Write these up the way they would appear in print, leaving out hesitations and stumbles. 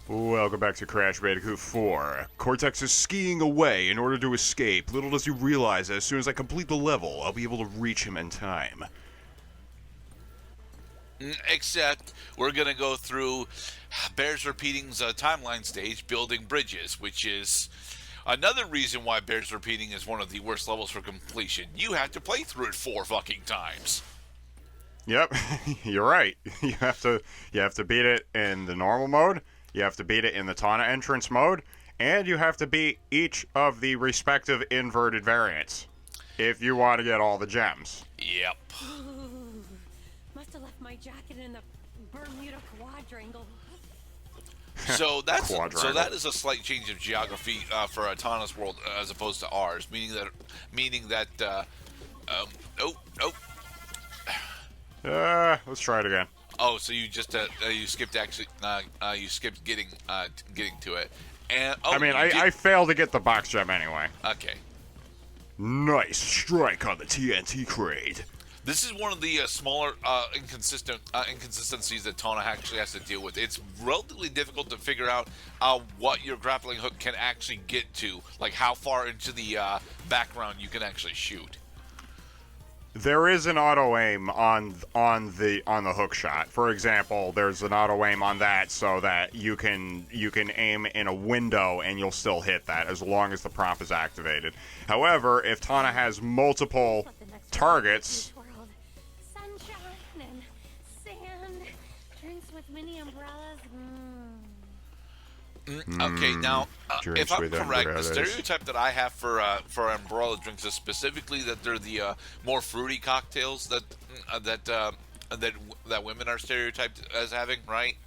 Welcome back to Crash Bandicoot 4. Cortex is skiing away in order to escape. Little does he realize that as soon as I complete the level, I'll be able to reach him in time. Except we're going to go through Bears Repeating's timeline stage, building bridges, which is another reason why Bears Repeating is one of the worst levels for completion. You have to play through it 4 fucking times. Yep, you're right. You have to beat it in the normal mode. You have to beat it in the Tana entrance mode, and you have to beat each of the respective inverted variants if you want to get all the gems. Yep. Ooh, must have left my jacket in the Bermuda Quadrangle. So that is a slight change of geography for Tana's world as opposed to ours, meaning that let's try it again. Oh, so you just you skipped getting to it, and I failed to get the box gem anyway. Okay. Nice strike on the TNT crate. This is one of the smaller inconsistencies that Tana actually has to deal with. It's relatively difficult to figure out what your grappling hook can actually get to, like how far into the background you can actually shoot. There is an auto aim on the hook shot. For example, there's an auto aim on that so that you can aim in a window and you'll still hit that as long as the prompt is activated. However, if Tana has multiple targets, Sunshine and sand, drinks with mini umbrellas. Okay, now if I'm correct, the umbrellas. stereotype that I have for umbrella drinks is specifically that they're the more fruity cocktails that women are stereotyped as having, right?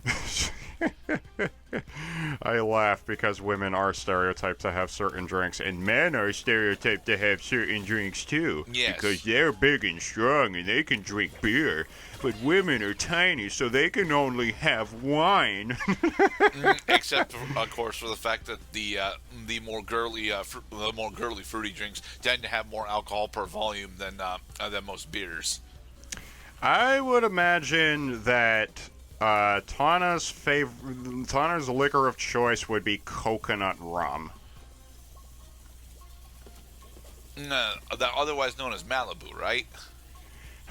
I laugh because women are stereotyped to have certain drinks, and men are stereotyped to have certain drinks too. Yes. Because they're big and strong and they can drink beer, but women are tiny, so they can only have wine. Except, of course, for the fact that the more girly fruity drinks tend to have more alcohol per volume than most beers. I would imagine that Tana's liquor of choice would be coconut rum. That otherwise known as Malibu, right?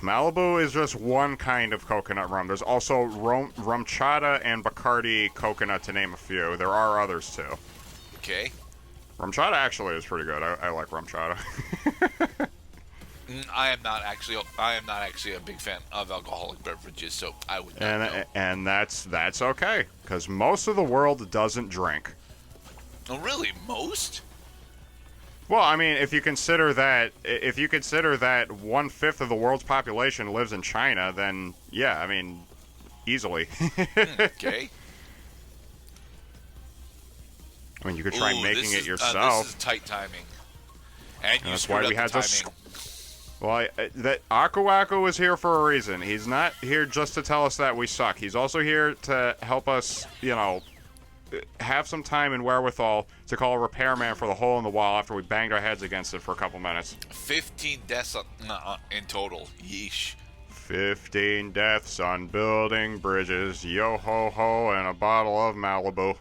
Malibu is just one kind of coconut rum. There's also rum chata and Bacardi coconut, to name a few. There are others too. Okay. Rum chata actually is pretty good. I like rum chata. I am not actually a big fan of alcoholic beverages, so I would not know. And that's okay, because most of the world doesn't drink. Oh, really? Most? Well, I mean, if you consider that 1/5 of the world's population lives in China, then yeah, I mean, easily. Okay. I mean, you could try making it yourself. This is tight timing, and that's why we had to. Well, that Aku is here for a reason. He's not here just to tell us that we suck. He's also here to help us, have some time and wherewithal to call a repairman for the hole in the wall after we banged our heads against it for a couple minutes. 15 deaths in total. Yeesh. 15 deaths on building bridges. Yo ho ho and a bottle of Malibu.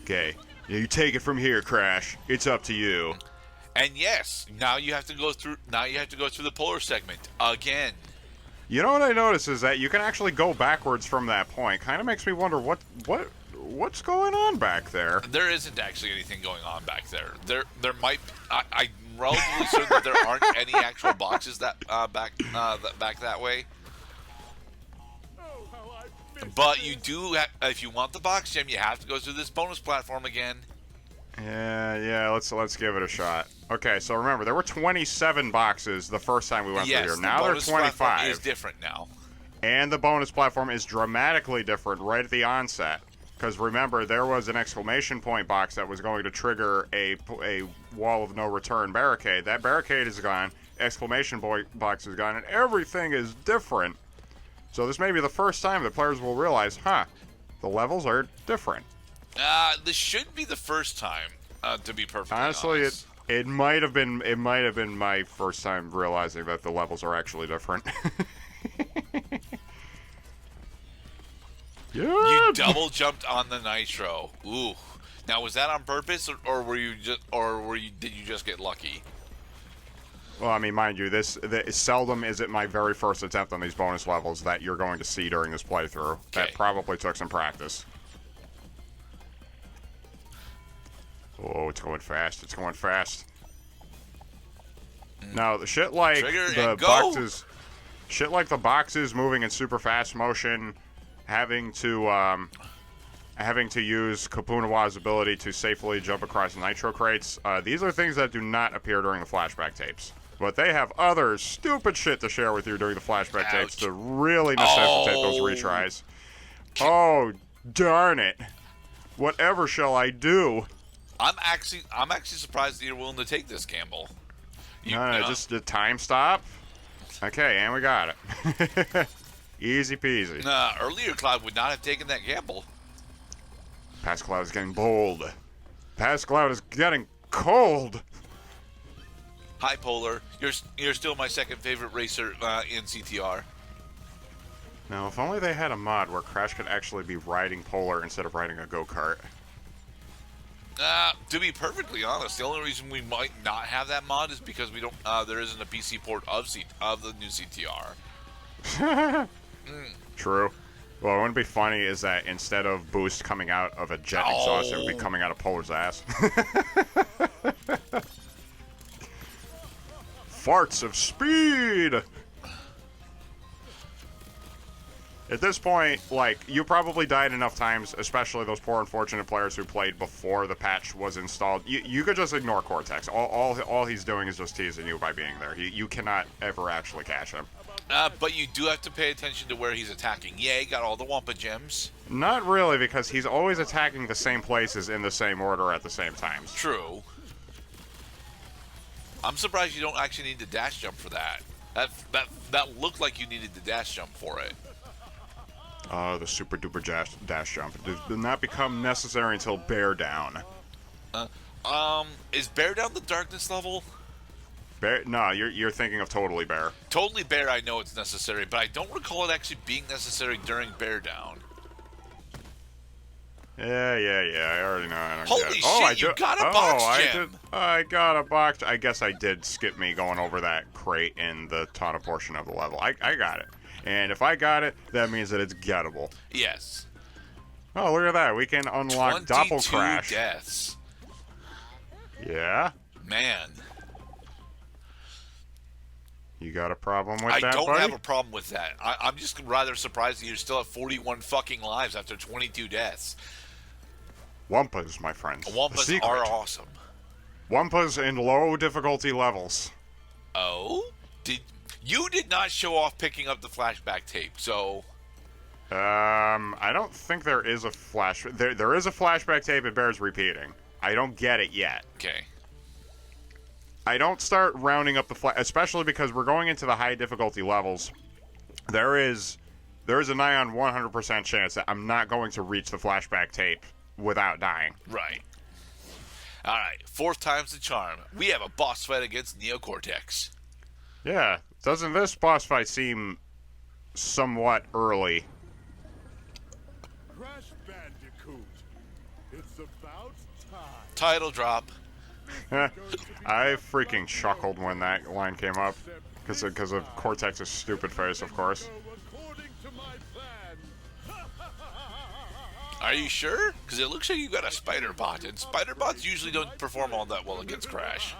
Okay, you take it from here, Crash. It's up to you. And yes, now you have to go through the polar segment again. You know what I noticed is that you can actually go backwards from that point. Kind of makes me wonder what's going on back there. There isn't actually anything going on back there. There might. I'm relatively certain that there aren't any actual boxes that back that way. But you do, if you want the box gem, you have to go through this bonus platform again. Yeah. Let's give it a shot. Okay, so remember there were 27 boxes the first time we went through here. Now there are 25. Is different now. And the bonus platform is dramatically different right at the onset. Because remember, there was an exclamation point box that was going to trigger a wall of no return barricade. That barricade is gone. Exclamation box is gone, and everything is different. So this may be the first time that players will realize, the levels are different. This should be the first time, to be perfectly honestly, honest. It might have been my first time realizing that the levels are actually different. You double jumped on the nitro. Ooh. Now was that on purpose, or were you just, did you just get lucky? Well, I mean, mind you, seldom is it my very first attempt on these bonus levels that you're going to see during this playthrough. Okay. That probably took some practice. Oh, it's going fast. It's going fast. Now, the shit like Trigger the and go. boxes, shit like the boxes moving in super fast motion, having to use Kapunawa's ability to safely jump across nitro crates. These are things that do not appear during the flashback tapes. But they have other stupid shit to share with you during the flashback tapes to really necessitate those retries. Oh, darn it. Whatever shall I do? I'm actually surprised that you're willing to take this gamble. No, just the time stop. Okay, and we got it. Easy peasy. Earlier Cloud would not have taken that gamble. Past Cloud is getting bold. Past Cloud is getting cold. Hi, Polar. You're still my second favorite racer in CTR. Now, if only they had a mod where Crash could actually be riding Polar instead of riding a go-kart. To be perfectly honest, the only reason we might not have that mod is because we don't. There isn't a PC port of the new CTR. True. Well, what would be funny is that instead of boost coming out of a jet exhaust, it would be coming out of Polar's ass. Farts of speed! At this point, like, you probably died enough times, especially those poor unfortunate players who played before the patch was installed. You could just ignore Cortex. All he's doing is just teasing you by being there. You cannot ever actually catch him. But you do have to pay attention to where he's attacking. Yeah, he got all the Wampa gems. Not really, because he's always attacking the same places in the same order at the same times. True. I'm surprised you don't actually need the dash jump for that. That looked like you needed the dash jump for it. The super duper dash jump. It did not become necessary until Bear Down. Is Bear Down the darkness level? Bear? No, you're thinking of Totally Bear. Totally Bear, I know it's necessary, but I don't recall it actually being necessary during Bear Down. Yeah, I already know. I don't Holy get it. shit, you got a box gem! I got a box. I guess I did skip me going over that crate in the Tana portion of the level. I got it. And if I got it, that means that it's gettable. Yes. Oh, look at that. We can unlock Doppel Crash. 22 deaths. Yeah? Man. You got a problem with that, I don't buddy? have a problem with that. I'm just rather surprised that you're still at 41 fucking lives after 22 deaths. Wampas, my friends. Wampas are awesome. Wampas in low difficulty levels. Oh? You did not show off picking up the flashback tape, so... I don't think there is a flash... There is a flashback tape, it bears repeating. I don't get it yet. Okay. I don't start rounding up the especially because we're going into the high difficulty levels. There is a nigh on 100% chance that I'm not going to reach the flashback tape without dying. Right. Alright, fourth time's the charm. We have a boss fight against Cortex. Yeah. Doesn't this boss fight seem somewhat early? Crash Bandicoot. It's about time. Title drop. I freaking chuckled when that line came up. Because of Cortex's stupid face, of course. According to my plan. Are you sure? Because it looks like you got a spider bot, and spider bots usually don't perform all that well against Crash.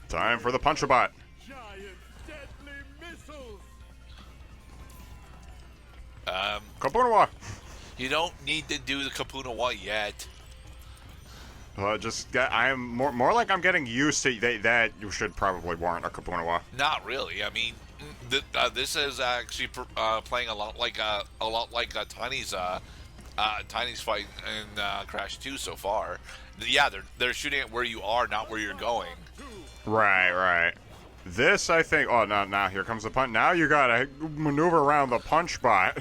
Time for the Punch-a-Bot. Giant deadly missiles. Kapunawa! You don't need to do the Kapunawa yet. I'm more like I'm getting used to that. You should probably warrant a Kapunawa. Not really. I mean, this is actually playing a lot like Tiny's fight in Crash 2 so far. Yeah, they're shooting at where you are, not where you're going. Right. This, I think... Oh, no, now here comes the punch. Now you gotta maneuver around the punch bot.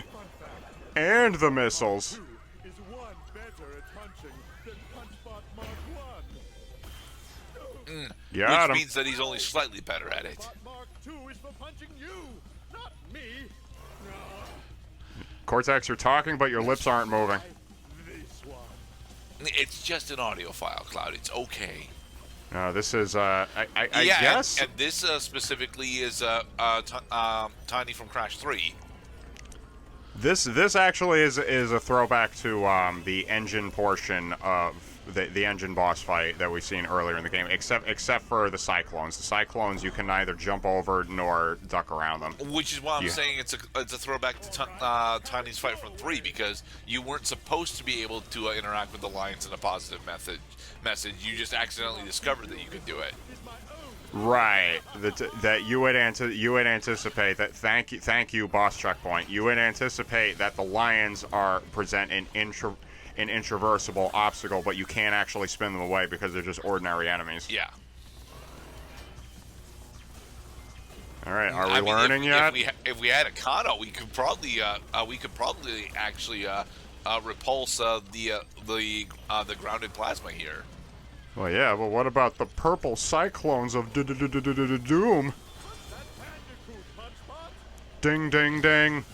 And the missiles. Is one better at punching than Punchbot Mark 1. Got Which him. means that he's only slightly better at it. Mark 2 is for punching you, not me. Cortex, you're talking, but your lips aren't moving. This one. It's just an audio file, Cloud. It's okay. No, this is, I Yeah, guess? and this specifically is Tiny from Crash 3. This actually is a throwback to the engine portion of the engine boss fight that we've seen earlier in the game, except for the Cyclones. The Cyclones you can neither jump over nor duck around them. Which is why I'm saying it's a throwback to Tiny's fight from 3, because you weren't supposed to be able to interact with the lions in a positive message. You just accidentally discovered that you could do it. Right. That you would anticipate that. Thank you, boss checkpoint. You would anticipate that the lions present an intraversible obstacle, but you can't actually spin them away because they're just ordinary enemies. Yeah. All right. Are we learning yet? If we had a Kano, we could probably actually repulse the grounded plasma here. Well, yeah, but what about the purple cyclones of doom? Ding, ding, ding.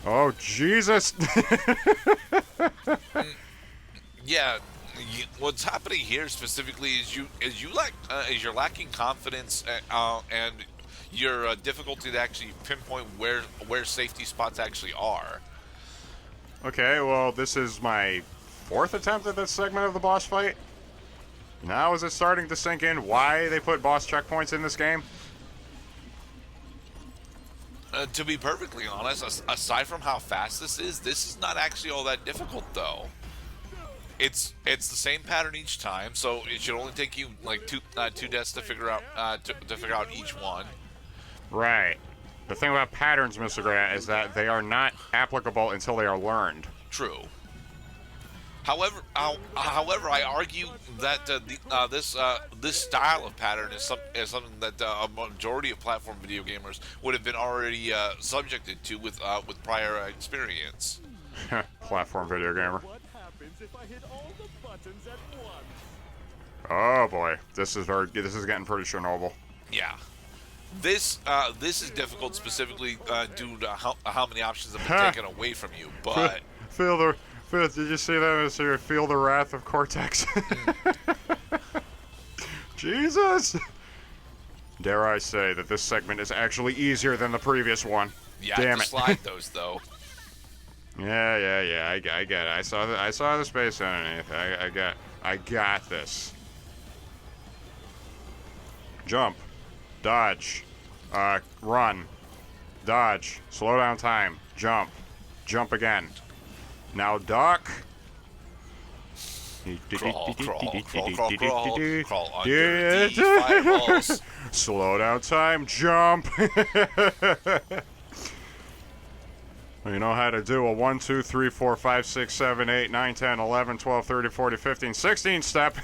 Oh, Jesus. Yeah, what's happening here specifically is you're lacking confidence and your difficulty to actually pinpoint where safety spots actually are. Okay, well, this is my 4th attempt at this segment of the boss fight. Now is it starting to sink in why they put boss checkpoints in this game? To be perfectly honest, aside from how fast this is not actually all that difficult, though. It's the same pattern each time, so it should only take you like two deaths to figure out each one. Right. The thing about patterns, Mr. Grant, is that they are not applicable until they are learned. True. However, I argue that this style of pattern is something that a majority of platform video gamers would have been already subjected to with prior experience. Platform video gamer. What happens if I hit all the buttons at once? Oh boy, this is getting pretty Chernobyl. Yeah. This is difficult specifically due to how many options have been taken away from you, but Did you see that, Mr. Feel the wrath of Cortex? Jesus! Dare I say that this segment is actually easier than the previous one? yeah, Damn it! slide those though. Yeah. I get it. I saw the space underneath. I got this. Jump, dodge, run, dodge, slow down time, jump again. Now duck. Crawl under these 5 walls. Slow down time, jump. You know how to do a 1, 2, 3, 4, 5, 6, 7, 8, 9, 10, 11, 12, 13, 14, 15, 16 step.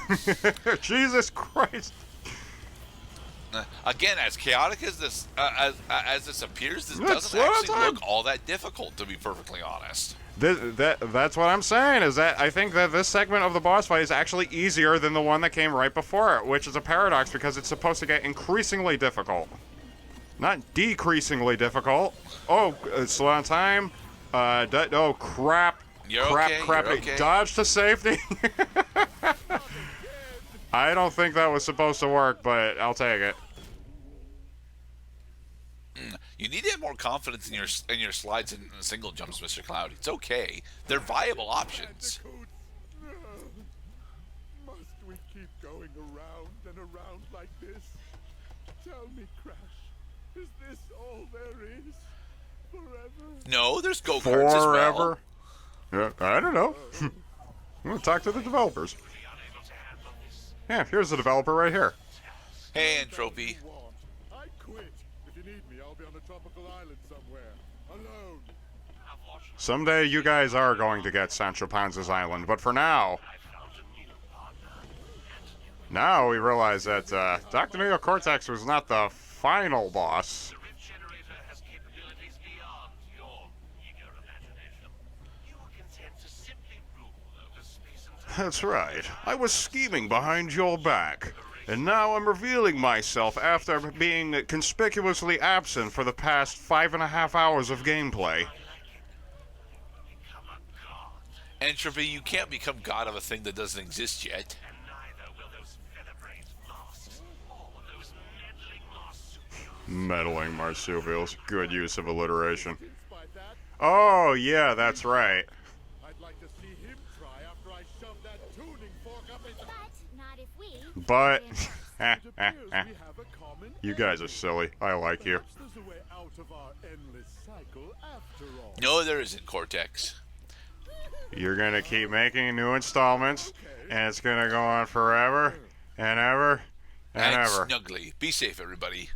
Jesus Christ. Again, as chaotic as this appears, this Look, doesn't slow down actually time. look all that difficult, to be perfectly honest. That's what I'm saying, is that I think that this segment of the boss fight is actually easier than the one that came right before it, which is a paradox because it's supposed to get increasingly difficult. Not decreasingly difficult. Oh, slow down time. Oh, crap. You're Crap. okay. Dodge to safety. I don't think that was supposed to work, but I'll take it. You need to have more confidence in your slides and single jumps, Mr. Cloud. It's okay. They're viable options. Bandicoot. No. Must we keep going around and around like this? Tell me, Crash, is this all there is? Forever? No, there's go-karts as well. Forever? Yeah, I don't know. I'm going to talk to the developers. Yeah, here's the developer right here. Hey, Entropy. I quit. If you need me, I'll be on a tropical island somewhere. Alone. Someday you guys are going to get Sancho Panza's island, but for now... Now we realize that Dr. Neo Cortex was not the final boss. That's right. I was scheming behind your back. And now I'm revealing myself after being conspicuously absent for the past 5.5 hours of gameplay. Entropy, you can't become god of a thing that doesn't exist yet. And neither will those featherbrains moss. All of those Meddling meddling marsupials. marsupials. Good use of alliteration. By that, Oh, yeah, that's right. I'd like to see him try after I shove that tuning fork up his... But not if we. But, It appears we have a common you guys are enemy. silly. I like you. Perhaps there's a way out of our endless cycle after all. No, there isn't, Cortex. You're gonna keep making new installments, and it's gonna go on forever and ever and And ever. snugly. Be safe, everybody.